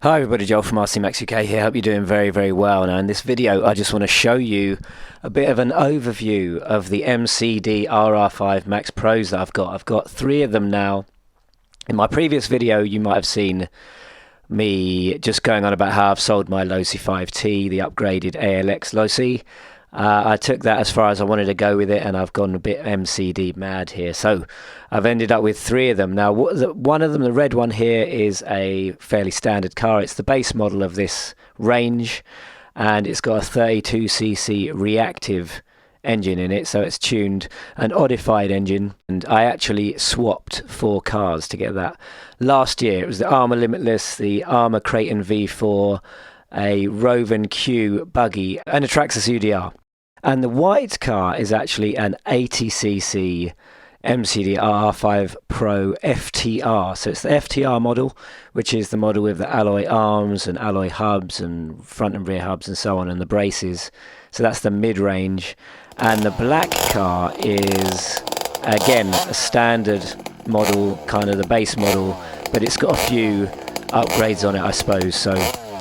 Hi everybody, Joel from rr5's UK here. Hope you're doing very well. Now in this video I just want to show you a bit of an overview of the MCD rr5 Max Pros that I've got. I've got 3 of them now. In my previous video you might have seen me just going on about how I've sold my Losi 5T, the upgraded ALX Losi. I took that as far as I wanted to go with it, and I've gone a bit MCD mad here. So I've ended up with 3 of them. Now, one of them, the red one here, is a fairly standard car. It's the base model of this range, and it's got a 32cc reactive engine in it, so it's tuned an modified engine. And I actually swapped 4 cars to get that. Last year, it was the Armour Limitless, the Armour Creighton V4, a Rovan Q buggy, and a Traxxas UDR. And the white car is actually an 80cc MCD rr5 Pro FTR. So it's the FTR model, which is the model with the alloy arms and alloy hubs and front and rear hubs and so on, and the braces. So that's the mid-range. And the black car is, again, a standard model, kind of the base model, but it's got a few upgrades on it, I suppose. So,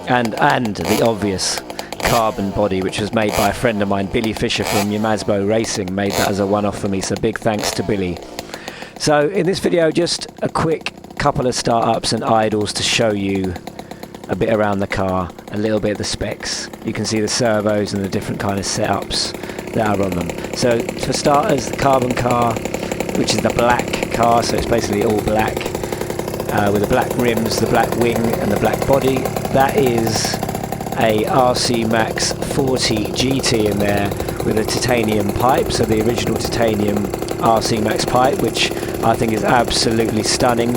and the obvious carbon body, which was made by a friend of mine, Billy Fisher from Yamazbo Racing, made that as a one-off for me, so big thanks to Billy. So in this video, just a quick couple of startups and idles to show you a bit around the car, a little bit of the specs. You can see the servos and the different kind of setups that are on them. So for starters, the carbon car, which is the black car, so it's basically all black, with the black rims, the black wing and the black body. That is a RC Max 40 GT in there with a titanium pipe, so the original titanium RC Max pipe, which I think is absolutely stunning.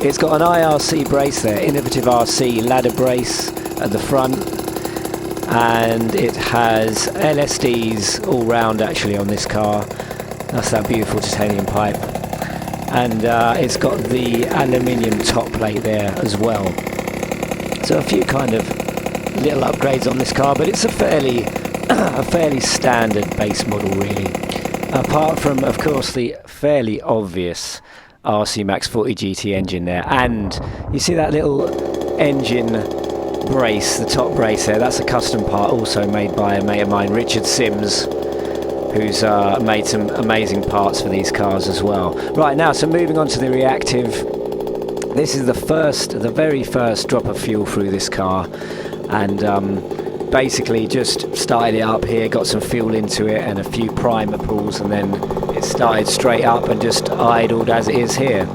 It's got an IRC brace there, innovative RC ladder brace at the front, and it has LSDs all round actually on this car. That's that beautiful titanium pipe, and it's got the aluminium top plate there as well. So a few kind of little upgrades on this car, but it's a fairly standard base model really. Apart from, of course, the fairly obvious RC Max 40 GT engine there, and you see that little engine brace, the top brace there. That's a custom part, also made by a mate of mine, Richard Sims, who's made some amazing parts for these cars as well. Right now, so moving on to the reactive. This is the very first drop of fuel through this car, and basically just started it up here, got some fuel into it and a few primer pulls, and then it started straight up and just idled as it is here.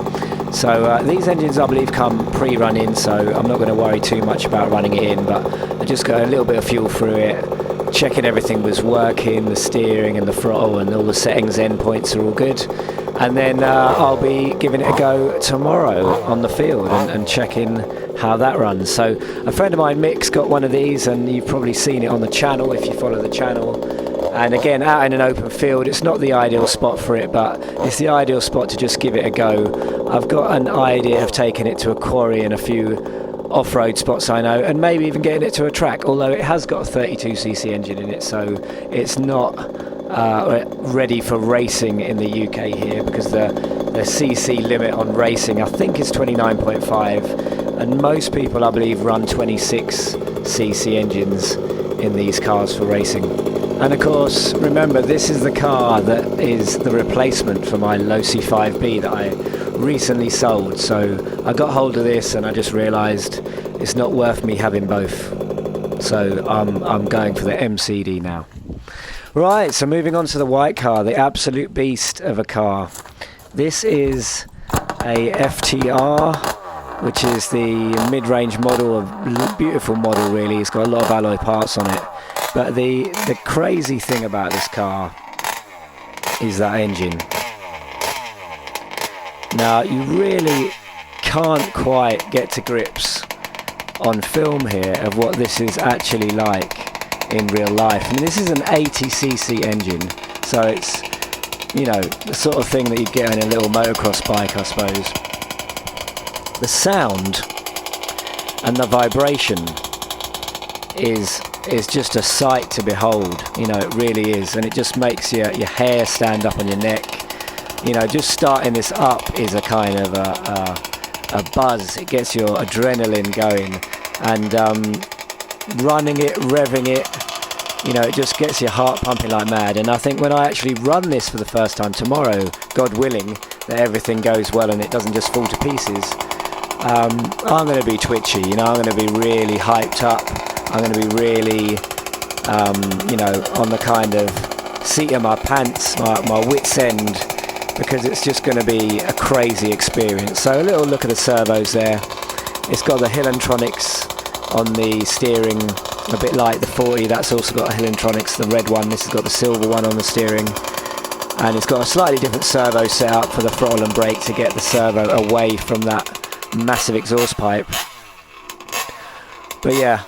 So these engines I believe come pre-run in, so I'm not going to worry too much about running it in, but I just got a little bit of fuel through it, checking everything was working, the steering and the throttle and all the settings endpoints are all good. And then I'll be giving it a go tomorrow on the field and checking how that runs. So a friend of mine, Mick's got one of these, and you've probably seen it on the channel if you follow the channel. And again, out in an open field, it's not the ideal spot for it, but it's the ideal spot to just give it a go. I've got an idea of taking it to a quarry and a few off-road spots I know, and maybe even getting it to a track, although it has got a 32cc engine in it, so it's not ready for racing in the UK here, because the cc limit on racing I think is 29.5, and most people I believe run 26cc engines in these cars for racing. And of course, remember, this is the car that is the replacement for my Losi 5B that I recently sold. So I got hold of this and I just realised it's not worth me having both. So I'm going for the MCD now. Right, so moving on to the white car, the absolute beast of a car. This is a FTR, which is the mid-range model, a beautiful model really. It's got a lot of alloy parts on it. But the crazy thing about this car is that engine. Now, you really can't quite get to grips on film here of what this is actually like in real life. I mean, this is an 80cc engine, so it's, you know, the sort of thing that you get on a little motocross bike, I suppose. The sound and the vibration is just a sight to behold. You know, it really is, and it just makes your hair stand up on your neck. You know, just starting this up is a kind of a a buzz. It gets your adrenaline going, and running it, revving it, you know, it just gets your heart pumping like mad. And I think when I actually run this for the first time tomorrow, God willing, that everything goes well and it doesn't just fall to pieces, I'm going to be twitchy, you know, I'm going to be really hyped up. I'm going to be really, you know, on the kind of seat of my pants, my wit's end, because it's just going to be a crazy experience. So a little look at the servos there. It's got the Hillentronics on the steering, a bit like the 40, that's also got a Hillentronics, the red one. This has got the silver one on the steering, and it's got a slightly different servo setup for the throttle and brake to get the servo away from that massive exhaust pipe. But yeah,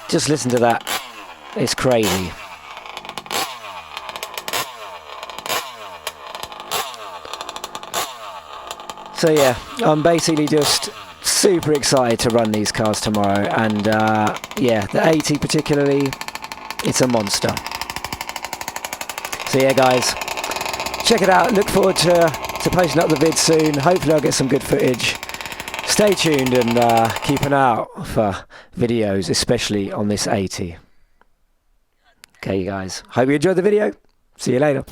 just listen to that, it's crazy. So yeah, I'm basically just super excited to run these cars tomorrow, and yeah, the 80 particularly, it's a monster. So yeah guys, check it out, look forward to posting up the vid soon. Hopefully I'll get some good footage. Stay tuned and keep an eye out for videos, especially on this 80. Okay guys, hope you enjoyed the video, see you later.